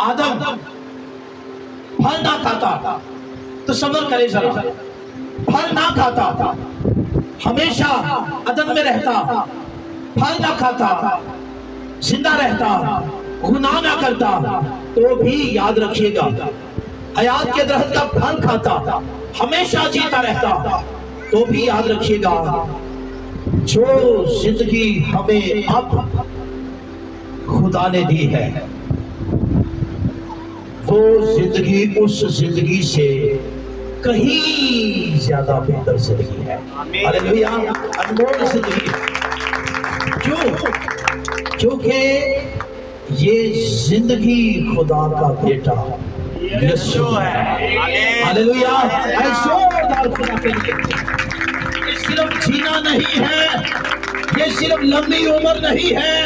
آدم پھل نہ کھاتا، تصور کرے ذرا، پھل نہ کھاتا، ہمیشہ عدن میں رہتا، پھل نہ کھاتا، زندہ رہتا، گناہ نہ کرتا، تو بھی یاد رکھیے گا حیات کے درخت کا پھل کھاتا، ہمیشہ جیتا رہتا، تو بھی یاد رکھیے گا جو زندگی ہمیں اب خدا نے دی ہے وہ زندگی اس زندگی سے کہیں زیادہ بہتر زندگی ہے۔ ہاللیلویہ، انمول زندگی کیونکہ یہ زندگی خدا کا بیٹا یسوع ہے۔ ہاللیلویہ، اے زوردار خدا کے لیے یہ صرف جینا نہیں ہے، یہ صرف لمبی عمر نہیں ہے،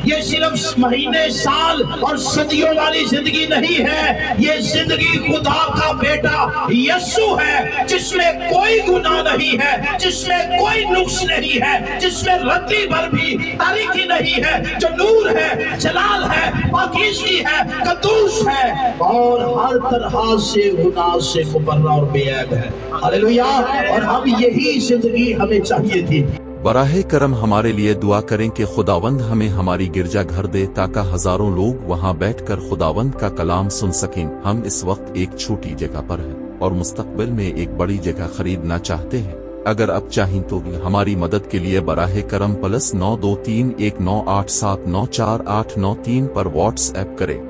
یہ صرف مہینے سال اور صدیوں والی زندگی نہیں ہے، یہ زندگی خدا کا بیٹا یسوع ہے جس میں کوئی گناہ نہیں ہے، جس میں کوئی نقص نہیں ہے، جس میں رتی بھر بھی تاریکی نہیں ہے، جو نور ہے، جلال ہے، پاکیزگی ہے، قدوس ہے اور ہر طرح سے گناہ سے مبرہ اور بے عیب ہے۔ ہاللیلویہ، اور اب یہی زندگی ہمیں چاہیے تھی۔ براہ کرم ہمارے لیے دعا کریں کہ خداوند ہمیں ہماری گرجا گھر دے تاکہ ہزاروں لوگ وہاں بیٹھ کر خداوند کا کلام سن سکیں۔ ہم اس وقت ایک چھوٹی جگہ پر ہیں اور مستقبل میں ایک بڑی جگہ خریدنا چاہتے ہیں۔ اگر آپ چاہیں تو ہماری مدد کے لیے براہ کرم +923198794893 پر واٹس ایپ کریں۔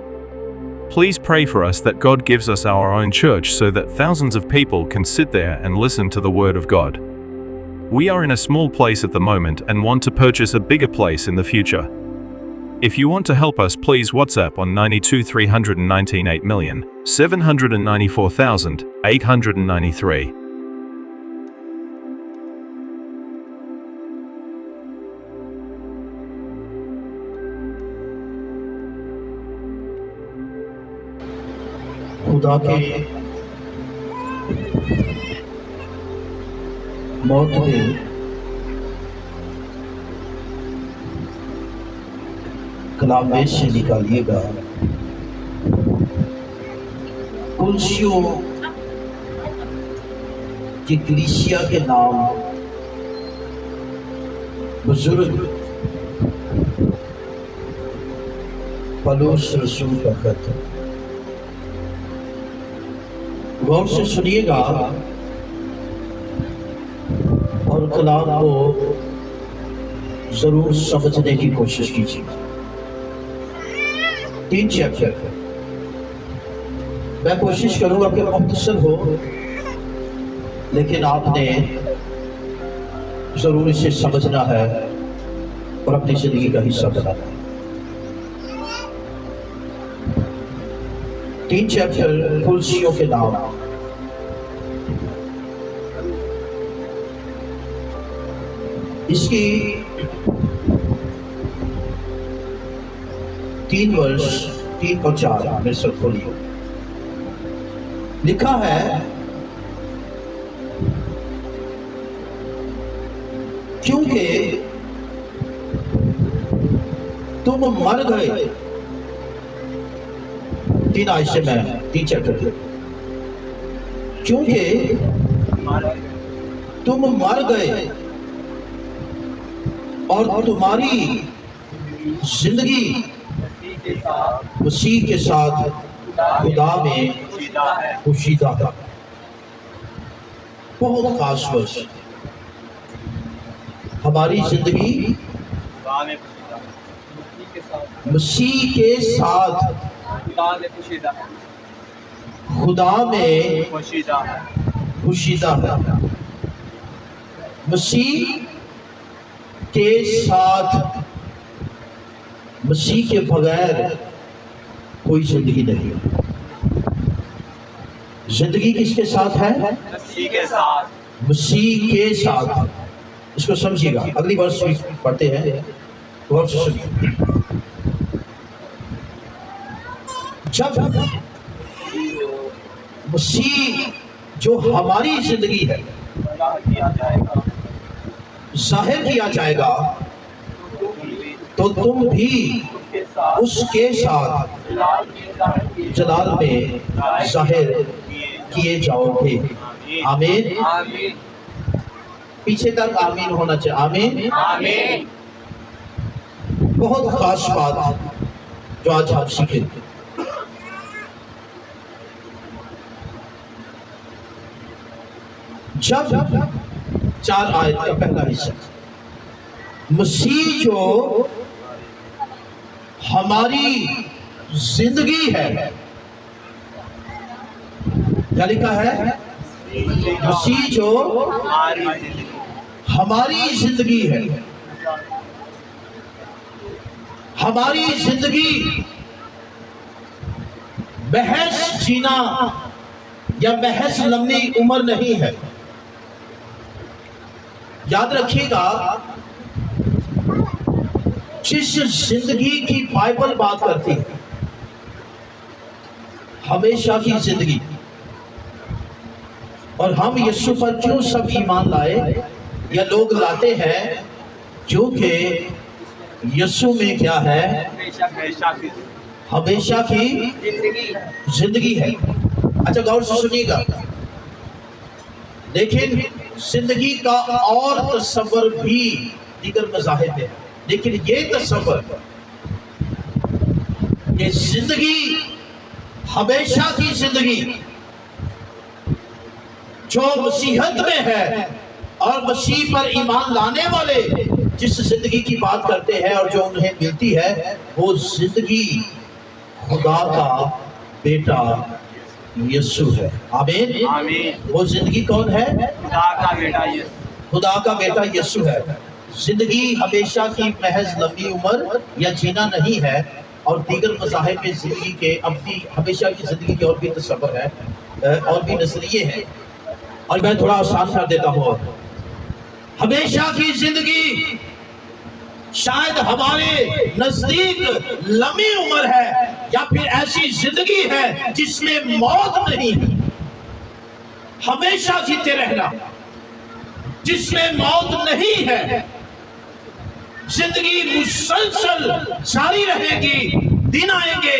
Please pray for us that God gives us our own church so that thousands of people can sit there and listen to the Word of God. We are in a small place at the moment and want to purchase a bigger place in the future. If you want to help us, please WhatsApp on 923198794893. خدا کے موت میں کلام میں سے نکالیے گا کلسیوں کی کلیسیا کے نام بزرگ پولس رسول کا خط۔ غور سے سنیے گا اور کلام کو ضرور سمجھنے کی کوشش کیجیے۔ 3 چیپٹر میں کوشش کروں گا کہ مختصر ہو، لیکن آپ نے ضرور اسے سمجھنا ہے اور اپنی زندگی کا حصہ بنانا ہے۔ 3 چیپٹر کلسیوں کے نام۔ اس کی 3 ورس 3 اور 4 میرے ساتھ کھولیے۔ لکھا ہے کیونکہ تم مر گئے، 3 آیت سے میں 3 چیپٹر کے، کیونکہ تم مر گئے اور تمہاری زندگی مسیح کے ساتھ خدا میں پوشیدہ ہے۔ بہت خاص ورس، ہماری زندگی مسیح کے ساتھ خدا میں پوشیدہ ہے۔ مسیح کے ساتھ، مسیح کے بغیر کوئی زندگی نہیں۔ زندگی کس کے ساتھ ہے؟ مسیح کے ساتھ۔ مسیح کے ساتھ، اس کو سمجھیے گا۔ اگلی ورس پڑھتے ہیں، غور سے سنیے۔ جب مسیح جو ہماری زندگی ہے ظاہر کیا جائے گا تو تم بھی اس کے ساتھ جلال میں ظاہر کیے جاؤ گے۔ آمین۔ پیچھے تک آمین ہونا چاہیے۔ آمین۔ بہت خاص بات جو آج ہم سیکھیں گے، جب 4 آیت کا پہلا حصہ، مسیح جو ہماری زندگی ہے، کیا لکھا ہے؟ مسیح جو ہماری زندگی ہے، ہماری زندگی محض جینا یا محض لمبی عمر نہیں ہے۔ یاد رکھیے گا، جس زندگی کی بائبل بات کرتی ہے، ہمیشہ کی زندگی، اور ہم یسوع پر کیوں سب ایمان لائے یا لوگ لاتے ہیں؟ کیونکہ یسوع میں کیا ہے؟ ہمیشہ کی زندگی ہے۔ اچھا غور سے سنیے گا، لیکن زندگی کا اور تصور بھی دیگر مذاہب ہے، لیکن یہ تصور کہ زندگی ہمیشہ کی زندگی جو مسیحیت میں ہے اور مسیح پر ایمان لانے والے جس زندگی کی بات کرتے ہیں اور جو انہیں ملتی ہے، وہ زندگی خدا کا بیٹا یسوع ہے۔ آمین۔ وہ زندگی کون ہے؟ خدا کا بیٹا یسوع ہے۔ زندگی ہمیشہ کی محض لمبی عمر یا جینا نہیں ہے، اور دیگر مذاہب میں زندگی کے اپنی ہمیشہ کی زندگی کے اور بھی تصور ہے اور بھی نظریے ہیں، اور میں تھوڑا آسان کر دیتا ہوں۔ ہمیشہ کی زندگی شاید ہمارے نزدیک لمبی عمر ہے، یا پھر ایسی زندگی ہے جس میں موت نہیں ہے، ہمیشہ جیتے رہنا جس میں موت نہیں ہے، زندگی مسلسل جاری رہے گی، دن آئیں گے،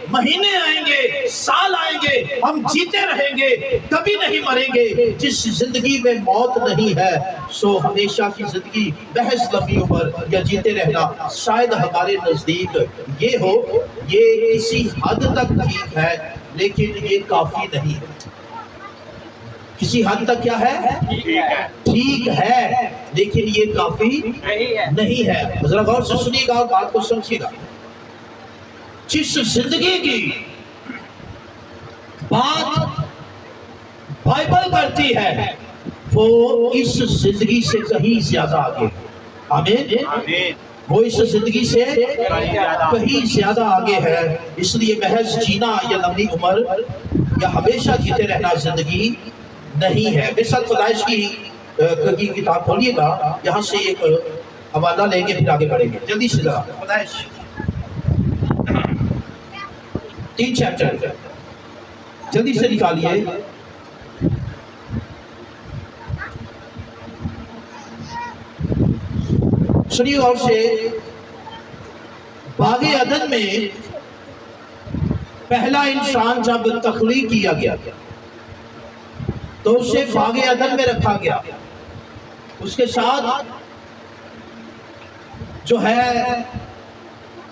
مہینے آئیں گے، سال آئیں گے، ہم جیتے رہیں گے، کبھی نہیں مریں گے۔ جس زندگی میں موت نہیں ہے، سو ہمیشہ کی زندگی محض لمبی عمر یا جیتے رہنا شاید ہمارے نزدیک یہ ہو، یہ کسی حد تک ٹھیک ہے، لیکن یہ کافی نہیں ہے۔ کسی حد تک کیا ہے؟ ٹھیک ہے، لیکن یہ کافی نہیں ہے۔ ذرا غور سے سنیے گا، بات کو سمجھیے گا۔ جس زندگی کی بات بائبل کرتی ہے، وہ اس زندگی سے کہیں زیادہ آگے۔ آمین۔ وہ اس زندگی سے کہیں زیادہ آگے ہے، اس لیے محض جینا یا لمبی عمر یا ہمیشہ جیتے رہنا زندگی نہیں ہے۔ میرے ساتھ پیدائش کی کتاب کھولیے گا، یہاں سے ایک حوالہ لیں گے، پھر آگے بڑھیں گے۔ جلدی سے ذرا پیدائش 3 چیپٹر جلدی سے نکالیے۔ سنیے غور سے، باغ عدن میں پہلا انسان جب تخلیق کیا گیا تو اسے باغ عدن میں رکھا گیا، اس کے ساتھ جو ہے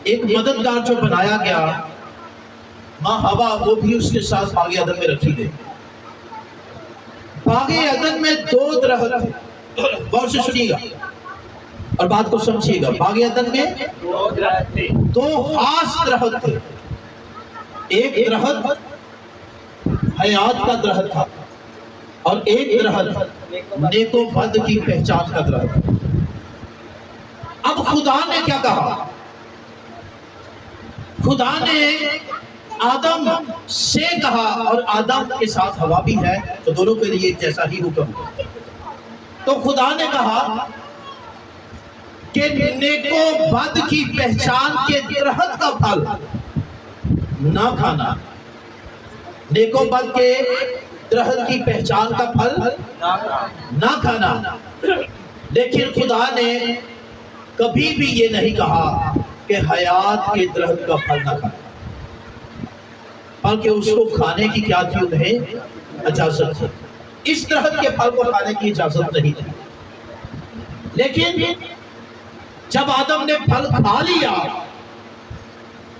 ایک مددگار جو بنایا گیا، ماں ہوا، وہ بھی اس کے ساتھ باغ عدن میں رکھی گئی۔ باغ عدن میں 2 درخت، غور سے سنیے گا اور بات کو سمجھیے گا۔ باغ عدن میں 2 خاص درخت تھے۔ ایک درخت حیات کا درخت تھا، اور ایک درخت نیک و بد کی پہچان کا درخت۔ اب خدا نے کیا کہا؟ خدا نے آدم سے کہا، اور آدم کے ساتھ ہوا بھی ہے، تو دونوں کے لیے جیسا ہی حکم ہے۔ تو خدا نے کہا کہ نیک و بد کی پہچان کے درخت کا پھل نہ کھانا، نیک و بد کے درخت کی پہچان کا پھل نہ کھانا۔ لیکن خدا نے کبھی بھی یہ نہیں کہا کہ حیات کے درخت کا پھل نہ کھائیں، بلکہ اس کو کھانے کی کیا تھی؟ انہیں اجازت تھی۔ اس درخت کے پھل کو کھانے کی اجازت نہیں تھی، لیکن جب آدم نے پھل کھا لیا،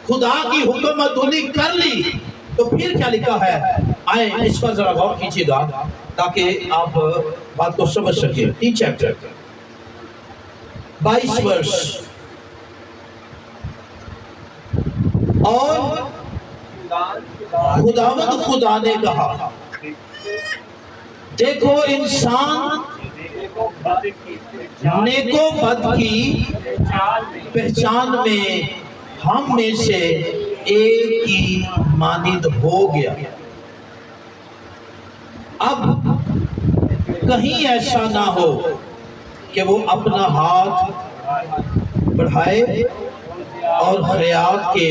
خدا کی حکم عدولی کر لی، تو پھر کیا لکھا ہے؟ آئیں اس پر ذرا غور کیجیے گا تاکہ آپ بات کو سمجھ سکیں۔ 3 چیپٹر 22 ورس۔ اور خداوند خدا نے کہا، دیکھو انسان نیک و بد کی پہچان میں ہم میں سے ایک کی مانند ہو گیا۔ اب کہیں ایسا نہ ہو کہ وہ اپنا ہاتھ بڑھائے اور حیات کے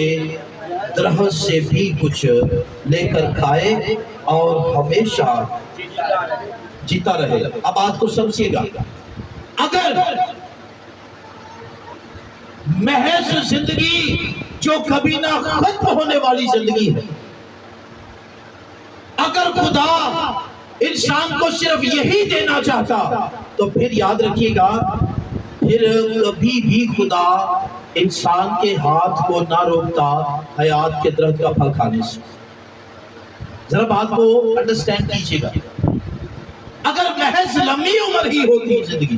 درخت سے بھی کچھ لے کر کھائے اور ہمیشہ جیتا رہے۔ اب بات کو سمجھیے گا، اگر محض زندگی جو کبھی نہ ختم ہونے والی زندگی ہے، اگر خدا انسان کو صرف یہی دینا چاہتا تو پھر یاد رکھیے گا، پھر کبھی بھی خدا انسان کے ہاتھ کو نہ روکتا حیات کے درخت کا پھل کھانے سے۔ ذرا بات کو انڈرسٹینڈ کیجیے گا، اگر محض لمبی عمر ہی ہوتی زندگی،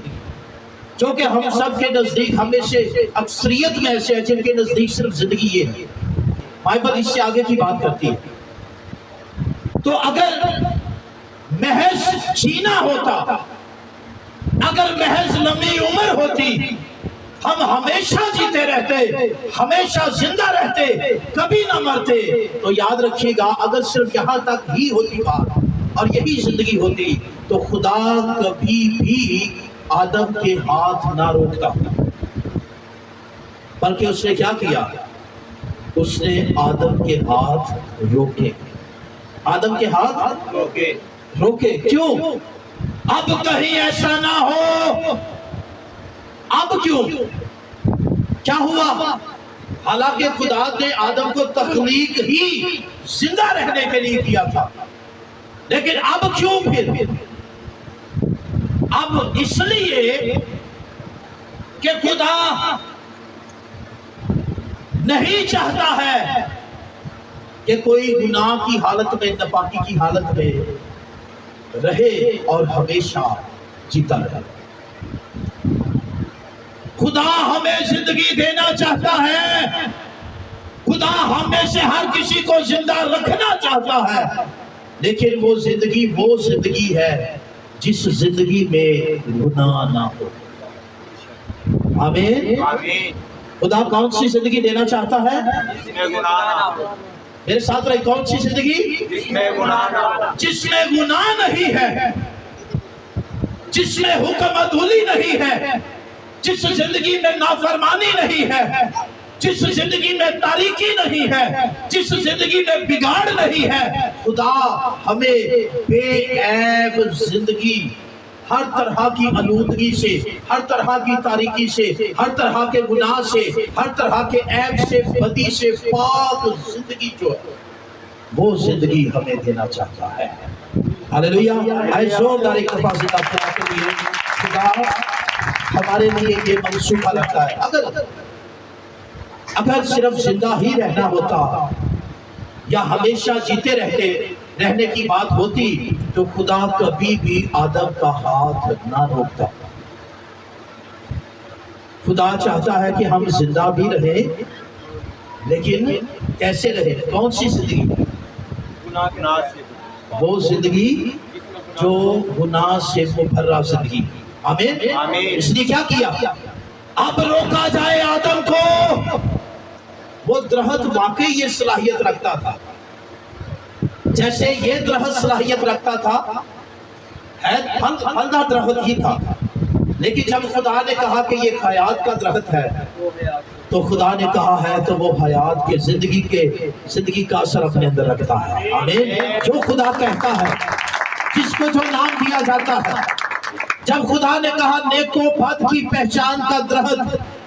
جو کہ ہم سب کے نزدیک ہمیشہ اکثریت میں ایسے ہیں جن کے نزدیک صرف زندگی یہ ہے، بائبل اس سے آگے کی بات کرتی ہے، تو اگر محض جینا ہوتا، اگر محض لمبی عمر ہوتی، ہم ہمیشہ جیتے رہتے، ہمیشہ زندہ رہتے، کبھی نہ مرتے، تو یاد رکھیے گا اگر صرف یہاں تک ہی ہوتی بات اور یہی زندگی ہوتی تو خدا کبھی بھی آدم کے ہاتھ نہ روکتا، بلکہ اس نے کیا کیا؟ اس نے آدم کے ہاتھ روکے۔ آدم کے ہاتھ روکے کیوں؟ اب کہیں ایسا نہ ہو۔ اب کیوں؟ کیا ہوا؟ حالانکہ خدا نے آدم کو تخلیق ہی زندہ رہنے کے لیے کیا تھا، لیکن اب کیوں پھر؟ اب اس لیے کہ خدا نہیں چاہتا ہے کہ کوئی گناہ کی حالت میں، ناپاکی کی حالت میں رہے اور ہمیشہ جیتا رہے۔ خدا ہمیں زندگی دینا چاہتا ہے، خدا ہم میں سے ہر کسی کو زندہ رکھنا چاہتا ہے، لیکن وہ زندگی ہے جس زندگی میں گناہ نہ ہو۔ آمین۔ خدا کون سی زندگی دینا چاہتا ہے؟ جس میں گناہ نہ ہو۔ میرے ساتھ رہے، کون سی زندگی؟ جس میں گناہ نہ ہو۔ جس میں گناہ نہیں ہے، جس میں حکم عدولی نہیں ہے، جس زندگی میں نافرمانی نہیں ہے، جس زندگی میں تاریکی نہیں ہے، جس زندگی میں بگاڑ نہیں ہے۔ خدا ہمیں بے عیب زندگی، ہر طرح کی آلودگی سے، ہر طرح کی تاریکی سے، ہر طرح کے گناہ سے، ہر طرح کے عیب سے، بدی سے پاک زندگی جو ہے وہ زندگی ہمیں دینا چاہتا ہے۔ ہاللیلویہ۔ آئے زوردار ایک دفعہ سے خدا کے لیے، خدا ہمارے لیے یہ منصوبہ رکھتا ہے۔ اگر صرف زندہ ہی رہنا ہوتا یا ہمیشہ جیتے رہنے کی بات ہوتی تو خدا کبھی بھی آدم کا ہاتھ نہ روکتا۔ خدا چاہتا ہے کہ ہم زندہ بھی رہیں، لیکن کیسے رہیں؟ کون سی زندگی؟ گناہ سے وہ زندگی جو گناہ سے مبرہ زندگی۔ آمین۔ اس نے کیا کیا؟ اب روکا جائے آدم کو۔ وہ درخت واقعی یہ صلاحیت رکھتا تھا، جیسے یہ درخت صلاحیت رکھتا تھا، پھلدار درخت ہی تھا، لیکن جب خدا نے کہا کہ یہ حیات کا درخت ہے تو خدا نے کہا ہے تو وہ حیات کے زندگی کا اثر اپنے اندر رکھتا ہے۔ آمین۔ جو خدا کہتا ہے، جس کو جو نام دیا جاتا ہے، جب خدا نے کہا نیک و بد کی پہچان کا درخت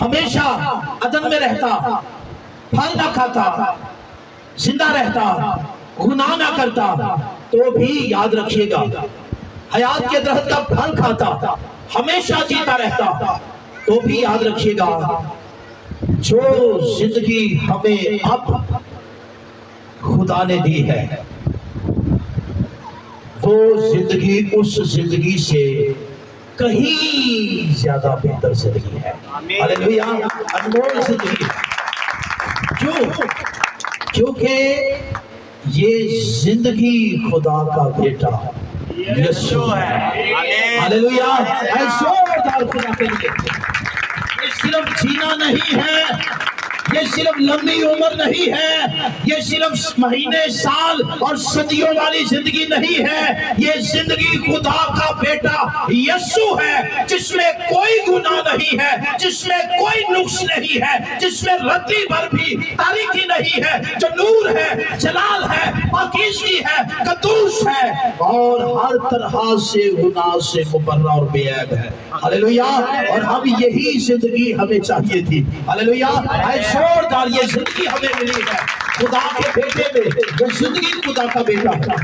ہمیشہ عدن میں رہتا، پھل نہ کھاتا، زندہ رہتا، گناہ نہ کرتا، تو بھی یاد رکھیے گا حیات کے درخت کا پھل کھاتا، ہمیشہ جیتا رہتا، تو بھی یاد رکھیے گا جو زندگی ہمیں اب خدا نے دی ہے وہ زندگی اس زندگی سے کہیں زیادہ بہتر زندگی ہے۔ ہاللیلویہ، انمول زندگی۔ کیوں؟ کیونکہ یہ زندگی خدا کا بیٹا یسوع ہے۔ ہاللیلویہ، اے زوردار خدا کے لیے۔ یہ صرف جینا نہیں ہے، یہ صرف لمبی عمر نہیں ہے، یہ صرف مہینے سال اور صدیوں والی زندگی نہیں ہے، یہ زندگی خدا کا بیٹا یسوع ہے، جس میں کوئی گناہ نہیں ہے، جس میں کوئی نقص نہیں ہے، جس میں رتی بھر بھی تاریکی نہیں ہے، جو نور ہے، جلال ہے، پاکیزگی ہے، قدوس ہے، اور ہر طرح سے گناہ سے مبرہ اور بے عیب ہے۔ ہاللیلویہ، اور ہم یہی زندگی ہمیں چاہیے تھی۔ ہاللیلویہ، اے زوردار یہ زندگی ہمیں ملی ہے خدا کے بیٹے میں، وہ زندگی خدا کا بیٹا ہے۔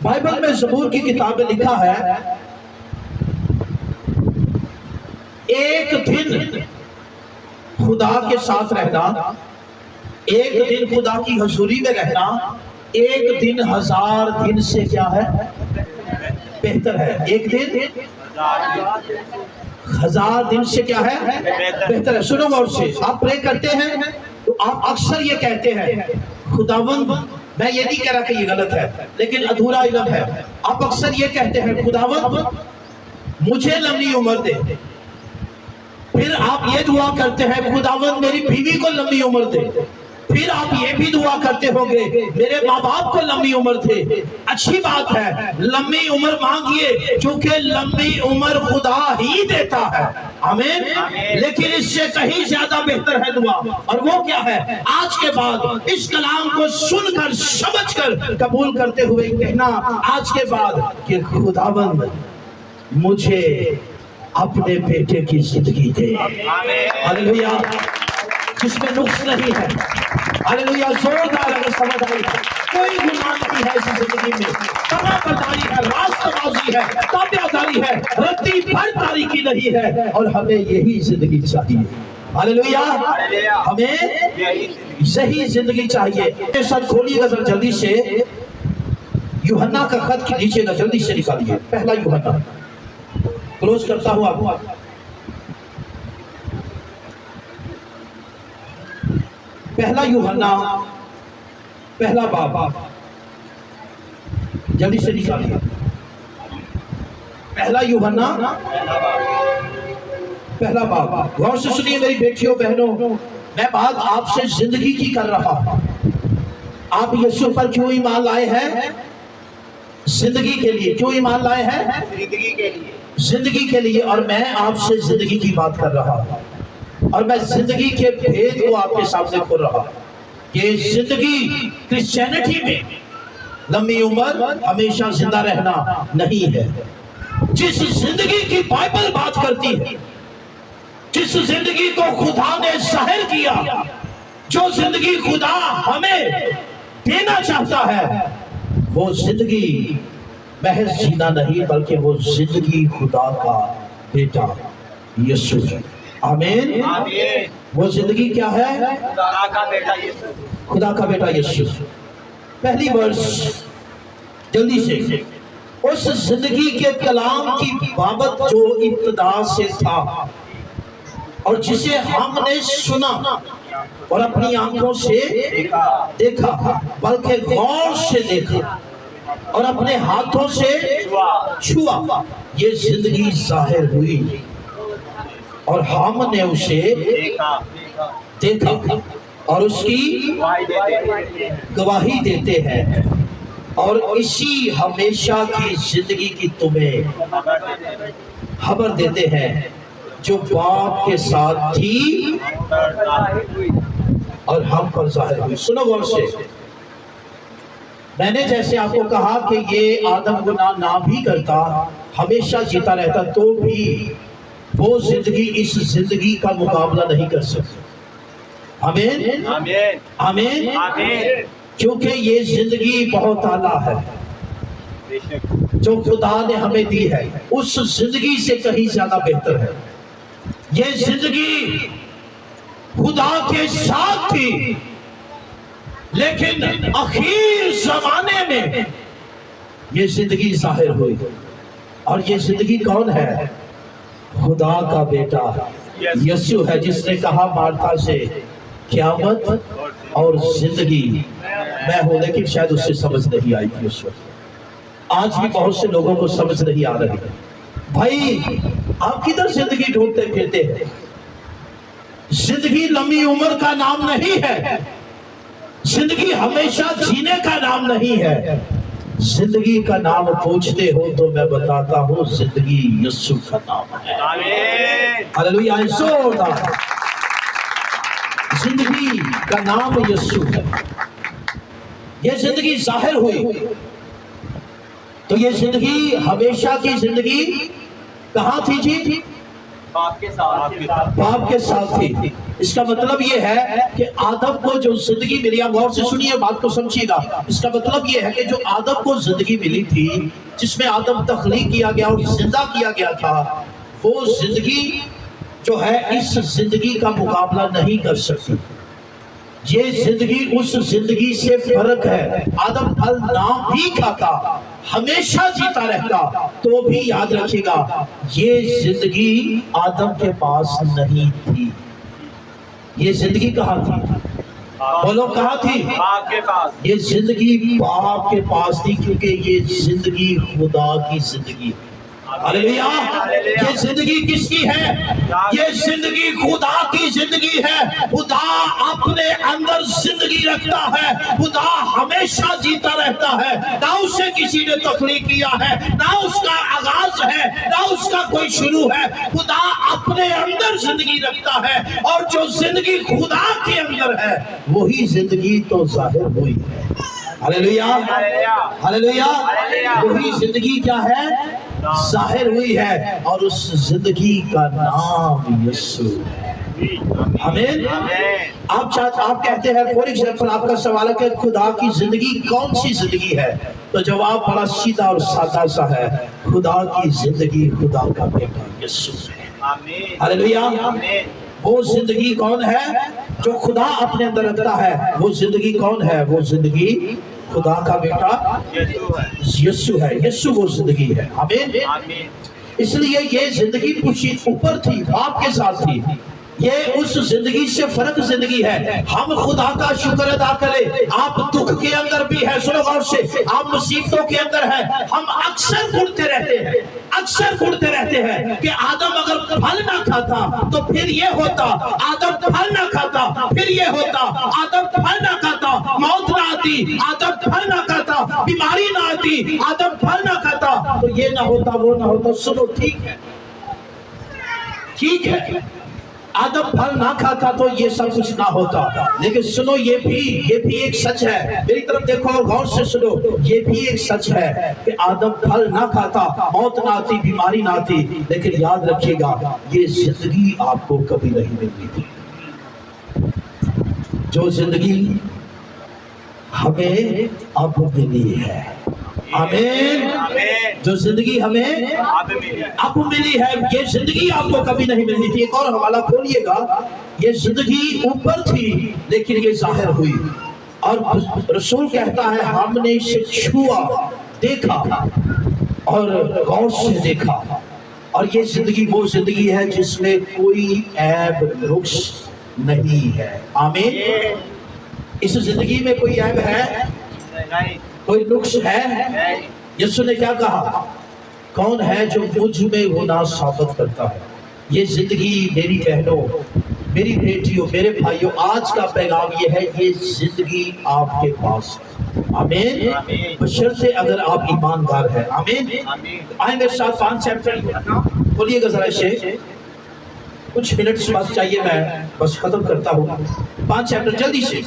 بائبل میں زبور کی کتاب میں لکھا ہے ایک دن خدا کے ساتھ رہنا، ایک دن خدا کی حضوری میں رہنا، ایک دن 1000 دن سے کیا ہے بہتر ہے۔ ایک دن 1000 دن سے کیا ہے بہتر ہے۔ سنو غور سے، آپ پرے کرتے ہیں تو آپ اکثر یہ کہتے ہیں خداوند، میں یہ نہیں کہہ رہا کہ یہ غلط ہے لیکن ادھورا علم ہے، آپ اکثر یہ کہتے ہیں خداوند مجھے لمبی عمر دے، پھر آپ یہ دعا کرتے ہیں خداوند میری بیوی کو لمبی عمر دے، پھر آپ یہ بھی دعا کرتے ہوں گے میرے ماں باپ کو لمبی عمر دے۔ اچھی بات ہے، لمبی عمر مانگیے کیونکہ لمبی عمر خدا ہی دیتا ہے، آمین۔ لیکن اس سے کہیں زیادہ بہتر ہے دعا، اور وہ کیا ہے؟ آج کے بعد اس کلام کو سن کر سمجھ کر قبول کرتے ہوئے کہنا آج کے بعد کہ خداوند مجھے اپنے بیٹے کی زندگی دے، ہاللیلویہ، جس میں نقص نہیں ہے۔ ہاللیلویہ، زوردار اگر سمجھ آئی ہے، کوئی گناہ نہیں ہے اس زندگی میں، تمام برداری ہے، راست بازی ہے، تابع داری ہے، رتی بھر تاریکی نہیں ہے، اور ہمیں یہی زندگی چاہیے۔ ہاللیلویہ، ہمیں یہی زندگی چاہیے۔ میرے ساتھ کھولیے گا ذرا جلدی سے یوحنا کا خط نیچے گا، جلدی سے نکالیے، پہلا یوحنا، کلوز کرتا ہوں آپ کو۔ پہلا یوحنا پہلا باب، جلدی سے نکالیے، پہلا یوحنا پہلا باب۔ غور سے سنیے میری بیٹیوں بہنوں، میں بات آپ سے زندگی کی کر رہا ہوں۔ آپ یسوع پر کیوں ایمان لائے ہیں؟ زندگی کے لیے۔ کیوں ایمان لائے ہیں؟ زندگی کے لیے۔ زندگی کے لیے، اور میں آپ سے زندگی کی بات کر رہا ہوں، اور میں زندگی کے بھید کو آپ کے سامنے کھول رہا ہوں کہ زندگی کرسچینٹی میں لمبی عمر، ہمیشہ زندہ رہنا نہیں ہے۔ جس زندگی کی بائبل بات کرتی ہے، جس زندگی کو خدا نے ظاہر کیا، جو زندگی خدا ہمیں دینا چاہتا ہے، وہ زندگی محض جینا نہیں بلکہ وہ زندگی خدا کا بیٹا یسوع ہے۔ آمین۔ وہ زندگی کیا ہے؟ خدا کا بیٹا یسوع۔ خدا کا بیٹا یسوع۔ پہلی ورس جلدی سے، اس زندگی کے کلام کی بابت جو ابتدا سے تھا اور جسے ہم نے سنا اور اپنی آنکھوں سے دیکھا، بلکہ غور سے دیکھا اور اپنے ہاتھوں سے چھوا، یہ زندگی ظاہر ہوئی اور ہم نے اسے دیکھا اور اس کی گواہی دیتے ہیں، اور اسی ہمیشہ کی زندگی کی تمہیں خبر دیتے ہیں جو باپ کے ساتھ تھی اور ہم پر ظاہر ہوئی۔ سنو غور سے، میں نے جیسے آپ کو کہا کہ یہ آدم گناہ نہ بھی کرتا، ہمیشہ جیتا رہتا، تو بھی وہ زندگی اس زندگی کا مقابلہ نہیں کر سکتی. آمین آمین آمین. آمین. کیونکہ یہ زندگی بہت اعلیٰ ہے بے شک. جو خدا نے ہمیں دی ہے، اس زندگی سے کہیں زیادہ بہتر ہے. یہ زندگی خدا کے ساتھ تھی، لیکن اخیر زمانے میں یہ زندگی ظاہر ہوئی. اور یہ زندگی کون ہے؟ خدا کا بیٹا یسوع ہے، جس نے کہا مارتا سے قیامت اور زندگی میں ہوں. لیکن شاید اس سے سمجھ نہیں آئی تھی اس وقت. آج بھی بہت سے لوگوں کو سمجھ نہیں آ رہی. بھائی آپ کدھر زندگی ڈھونڈتے پھرتے ہیں؟ زندگی لمبی عمر کا نام نہیں ہے. زندگی ہمیشہ جینے کا نام نہیں ہے. زندگی کا نام پوچھتے ہو تو میں بتاتا ہوں، زندگی یسوع کا نام ہے. آمین. ہاللویا. زوردار. زندگی کا نام یسوع ہے. یہ زندگی ظاہر ہوئی تو یہ زندگی ہمیشہ کی زندگی کہاں تھی جی؟ باپ کے ساتھ. باپ کے ساتھ تھی. اس کا مطلب یہ ہے کہ آدم کو جو زندگی ملی، آپ غور سے سنیے بات کو سمجھیے گا. اس کا مطلب یہ ہے کہ جو آدم کو زندگی ملی تھی، جس میں آدم تخلیق کیا گیا اور زندہ کیا گیا تھا، وہ زندگی جو ہے اس زندگی کا مقابلہ نہیں کر سکتی. یہ زندگی اس زندگی سے فرق ہے. آدم پھل نہ بھی کھاتا، ہمیشہ جیتا رہتا، تو بھی یاد رکھے گا یہ زندگی آدم کے پاس نہیں تھی. یہ زندگی کہاں تھی؟ بولو کہاں تھی؟ باپ کے پاس. یہ زندگی باپ کے پاس تھی، کیونکہ یہ زندگی خدا کی زندگی. ہاللویا. یہ زندگی کس کی ہے؟ یہ زندگی خدا کی زندگی ہے. خدا اپنے اندر زندگی رکھتا ہے. خدا ہمیشہ جیتا رہتا ہے. نہ اسے کسی نے تخلیق کیا ہے، نہ اس کا آغاز ہے، نہ اس کا کوئی شروع ہے. خدا اپنے اندر زندگی رکھتا ہے، اور جو زندگی خدا کے اندر ہے وہی زندگی تو ظاہر ہوئی ہے. Hallelujah hallelujah. وہی زندگی کیا ہے؟ ظاہر ہوئی ہے، اور اس زندگی کا نام یسوع ہے. آمین. آپ کہتے ہیں فور ایگزامپل، آپ کا سوال ہے کہ خدا کی زندگی کون سی زندگی ہے؟ تو جواب بڑا سیدھا اور سادہ سا ہے. خدا کی زندگی خدا کا بیٹا یسوع ہے. آمین. ہاللویا. آمین. وہ زندگی کون ہے جو خدا اپنے اندر رکھتا ہے؟ وہ زندگی کون ہے؟ وہ زندگی خدا کا بیٹا یسوع ہے. یسوع ہے. یسوع وہ زندگی ہے. آمین. آمین. اس لیے یہ زندگی کچھ اوپر تھی، باپ کے ساتھ تھی. یہ اس زندگی سے فرق زندگی ہے. ہم خدا کا شکر ادا کریں. آپ دکھ کے اندر بھی ہے، سنو غور سے، آپ مصیبتوں کے اندر ہے. ہم اکثر گھڑتے رہتے ہیں کہ آدم اگر پھل نہ کھاتا تو پھر یہ ہوتا، آدم پھل نہ کھاتا پھر یہ ہوتا، آدم پھل نہ کھاتا موت نہ آتی، آدم پھل نہ کھاتا بیماری نہ آتی، آدم پھل نہ کھاتا تو یہ نہ ہوتا وہ نہ ہوتا. سنو ٹھیک ہے، آدم پھل نہ کھاتا تو یہ سب کچھ نہ ہوتا. لیکن سنو یہ بھی ایک سچ ہے. میری طرف دیکھو اور غور سے سنو. یہ بھی ایک سچ ہے کہ آدم پھل نہ کھاتا، موت نہ آتی، بیماری نہ آتی. لیکن یاد رکھیے گا یہ زندگی آپ کو کبھی نہیں ملتی تھی. جو زندگی ہمیں اب ملی ہے. آمین. جو زندگی ہمیں اب ملی ہے، یہ زندگی آپ کو کبھی نہیں ملتی تھی. ایک اور حوالہ کھولیے گا. یہ زندگی اوپر تھی لیکن یہ ظاہر ہوئی، اور رسول کہتا ہے ہم نے اسے چھوا، دیکھا اور غور سے دیکھا. اور یہ زندگی وہ زندگی ہے جس میں کوئی عیب نقص نہیں ہے. آمین. اس زندگی میں کوئی عیب ہے؟ کوئی نقص ہے؟ یسوع نے کیا کہا؟ کون ہے جو مجھ میں گناہ ثابت کرتا ہے؟ یہ زندگی میری بہنوں، میری بیٹیوں، میرے بھائیوں، آج کا پیغام یہ ہے، یہ زندگی آپ کے پاس ہے. آمین. بشرطے اگر آپ ایماندار ہیں. آمین. آئیں میرے ساتھ 5 چیپٹر کھولیے گا ذرا. اسے کچھ منٹس بس چاہیے، میں بس ختم کرتا ہوں. 5 چیپٹر جلدی سے.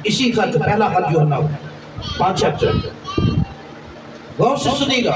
اسی خط، پہلا خط یوحنا 5 چیپٹر. غور سے سنیے گا.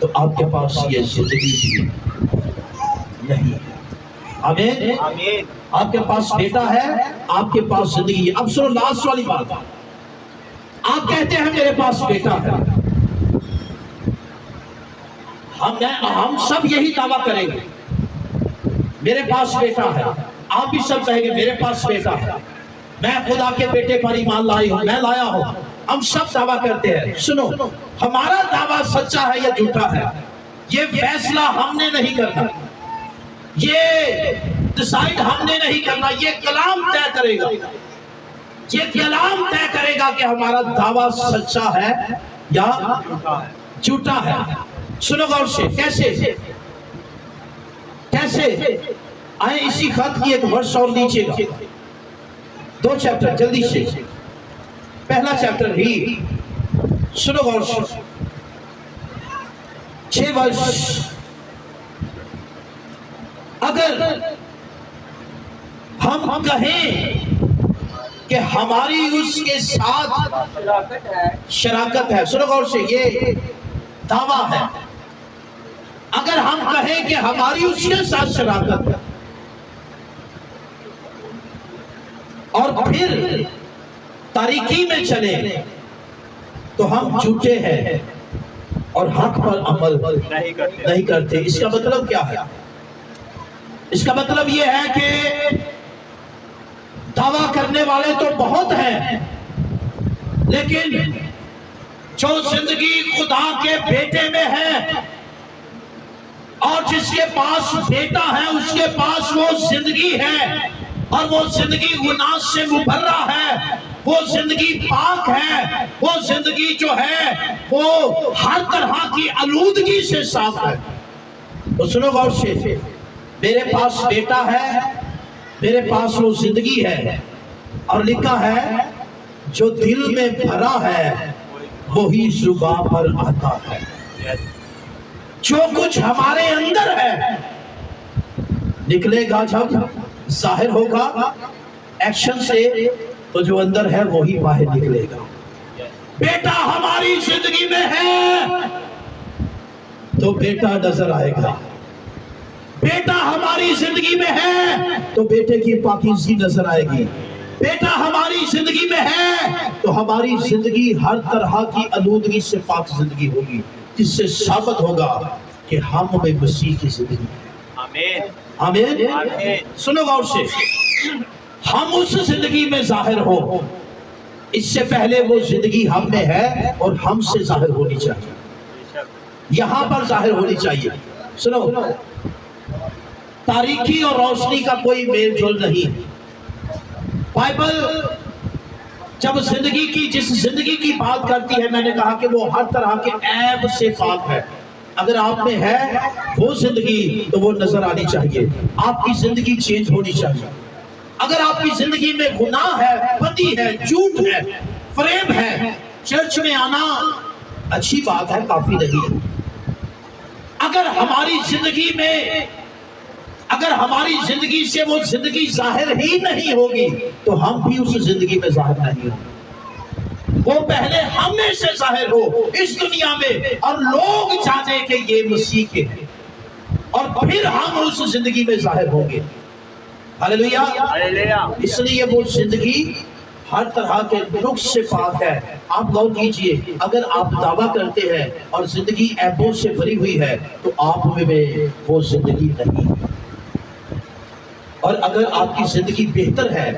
تو آپ کے پاس یہ زندگی بھی نہیں ہے۔ آمین۔ آمین۔ آپ کے پاس بیٹا ہے، آپ کے پاس زندگی ہے۔ اب سنو لاسٹ والی بات، آپ کہتے ہیں میرے پاس بیٹا ہے، ہم سب یہی دعویٰ کریں گے میرے پاس بیٹا ہے، آپ بھی سب کہیں گے میرے پاس بیٹا ہے، میں خدا کے بیٹے پر ایمان لائی ہوں، میں لایا ہوں، ہم سب دعویٰ کرتے ہیں۔ سنو، ہمارا دعویٰ سچا ہے یا جھوٹا ہے یہ فیصلہ ہم نے نہیں کرنا، یہ ڈیسائیڈ ہم نے نہیں کرنا، یہ کلام طے کرے گا، یہ کلام طے کرے گا کہ ہمارا دعویٰ سچا ہے یا جھوٹا ہے۔ سنو غور سے، کیسے آئیں اسی خط کی ایک ورس اور لیجئے گا، 2 چیپٹر جلدی سے، پہلا چیپٹر ہی سنو غور سے، 6 ورس۔ اگر ہم کہیں کہ ہماری اس کے ساتھ شراکت ہے، سنو غور سے، یہ دعویٰ ہے، اگر ہم کہیں کہ ہماری اس کے ساتھ شراکت ہے اور پھر تاریکی میں چلے تو ہم جھوٹے ہیں اور حق پر عمل نہیں کرتے۔ اس کا مطلب کیا ہے؟ اس کا مطلب یہ ہے کہ دعویٰ کرنے والے تو بہت ہیں، لیکن جو زندگی خدا کے بیٹے میں ہے اور جس کے پاس بیٹا ہے اس کے پاس وہ زندگی ہے، اور وہ زندگی گناہ سے مبرہ ہے، وہ زندگی پاک ہے، وہ زندگی جو ہے وہ ہر طرح کی آلودگی سے صاف ہے۔ تو سنو غور سے، میرے پاس بیٹا ہے، میرے پاس وہ زندگی ہے، اور لکھا ہے جو دل میں بھرا ہے وہی زبان پر آتا ہے۔ جو کچھ ہمارے اندر ہے نکلے گا، جب ظاہر ہوگا ایکشن سے، تو جو اندر ہے وہی باہر نکلے گا۔ بیٹا ہماری زندگی میں ہے تو بیٹا نظر آئے گا، بیٹا ہماری زندگی میں ہے تو بیٹے کی پاکیزگی نظر آئے گی، بیٹا ہماری زندگی میں ہے تو ہماری زندگی ہر طرح کی آلودگی سے پاک زندگی ہوگی، جس سے ثابت ہوگا کہ ہم میں مسیح کی زندگی ہے۔ آمین۔ آمین۔ آمین۔ سنو غور سے، ہم اس زندگی میں ظاہر ہو، اس سے پہلے وہ زندگی ہم میں ہے اور ہم سے ظاہر ہونی چاہیے، یہاں پر ظاہر ہونی چاہیے۔ سنو، تاریکی اور روشنی کا کوئی میل جول نہیں۔ بائبل جب زندگی کی، جس زندگی کی بات کرتی ہے، میں نے کہا کہ وہ ہر طرح کے عیب سے پاک ہے۔ اگر آپ میں ہے وہ زندگی تو وہ نظر آنی چاہیے، آپ کی زندگی چینج ہونی چاہیے۔ اگر آپ کی زندگی میں گناہ ہے، بدی ہے، جھوٹ ہے، فریب ہے، چرچ میں آنا اچھی بات ہے، کافی نہیں۔ اگر ہماری زندگی سے وہ زندگی ظاہر ہی نہیں ہوگی تو ہم بھی اس زندگی میں ظاہر نہیں ہوں۔ وہ پہلے ہم میں سے ظاہر ہو اس دنیا میں، اور لوگ جانے کہ یہ مسیح کے ہیں، اور پھر ہم اس زندگی میں ظاہر ہوں گے۔ ہاللیلویا۔ ہاللیلویا۔ اس لیے وہ زندگی ہر طرح کے نقص سے پاک ہے۔ آپ غور کیجئے، اگر آپ دعویٰ کرتے ہیں اور زندگی عیبوں سے بھری ہوئی ہے تو آپ میں وہ زندگی نہیں ہے، اور اگر آپ کی زندگی بہتر ہے،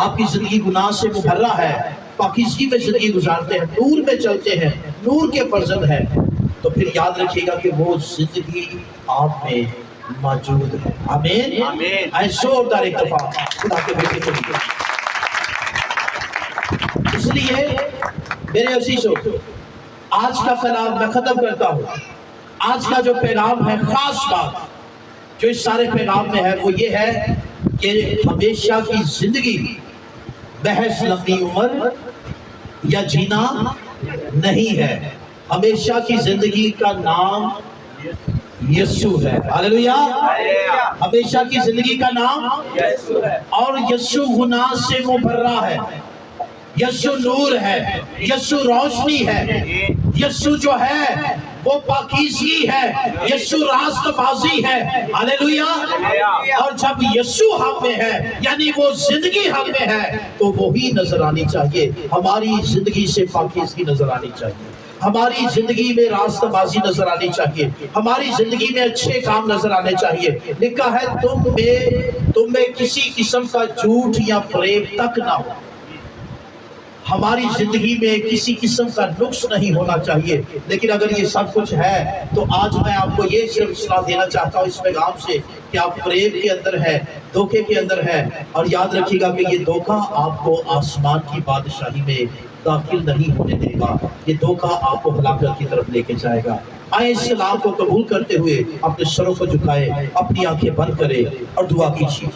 آپ کی زندگی گناہ سے مبرہ ہے، پاکیزگی میں زندگی گزارتے ہیں، نور میں چلتے ہیں، نور کے فرزند ہیں، تو پھر یاد رکھیے گا کہ وہ زندگی آپ میں موجود ہے۔ آمین۔ آمین۔ آئے زوردار ایک دفعہ خدا کے بیٹے کو دیکھیں۔ اس لیے میرے عزیزو، آج کا کلام میں ختم کرتا ہوں۔ آج کا جو پیغام ہے، خاص بات جو اس سارے پیغام میں ہے وہ یہ ہے کہ ہمیشہ کی زندگی محض لمبی عمر یا جینا نہیں ہے۔ ہمیشہ کی زندگی کا نام یسوع ہے۔ ہاللیلویا۔ ہمیشہ کی زندگی کا نام یسوع ہے، اور یسوع گناہ سے مبرہ ہے، یسوع نور ہے، یسوع روشنی ہے، یسوع جو ہے وہ پاکیزگی ہے، یسوع راست بازی ہے، ہاللیلویا۔ اور جب یسوع ہم میں ہے یعنی وہ زندگی ہم میں ہے تو وہی نظر آنی چاہیے، ہماری زندگی سے پاکیزگی نظر آنی چاہیے، ہماری زندگی میں راست بازی نظر آنی چاہیے، ہماری زندگی میں اچھے کام نظر آنے چاہیے۔ لکھا ہے تم میں کسی قسم کا جھوٹ یا فریب تک نہ ہو۔ ہماری زندگی میں کسی قسم کا نقص نہیں ہونا چاہیے، لیکن اگر یہ سب کچھ ہے تو آج میں آپ کو یہ صرف صلاح دینا چاہتا ہوں اس پیغام سے کہ آپ فریب کے اندر ہے، دھوکے کے اندر ہے، اور یاد رکھیے گا کہ یہ دھوکہ آپ کو آسمان کی بادشاہی میں داخل نہیں ہونے دے گا، یہ دھوکہ آپ کو ہلاکت کی طرف لے کے جائے گا۔ آئے اس کلام کو قبول کرتے ہوئے اپنے سروں کو جھکائے، اپنی آنکھیں بند کرے اور دعا کیجیے۔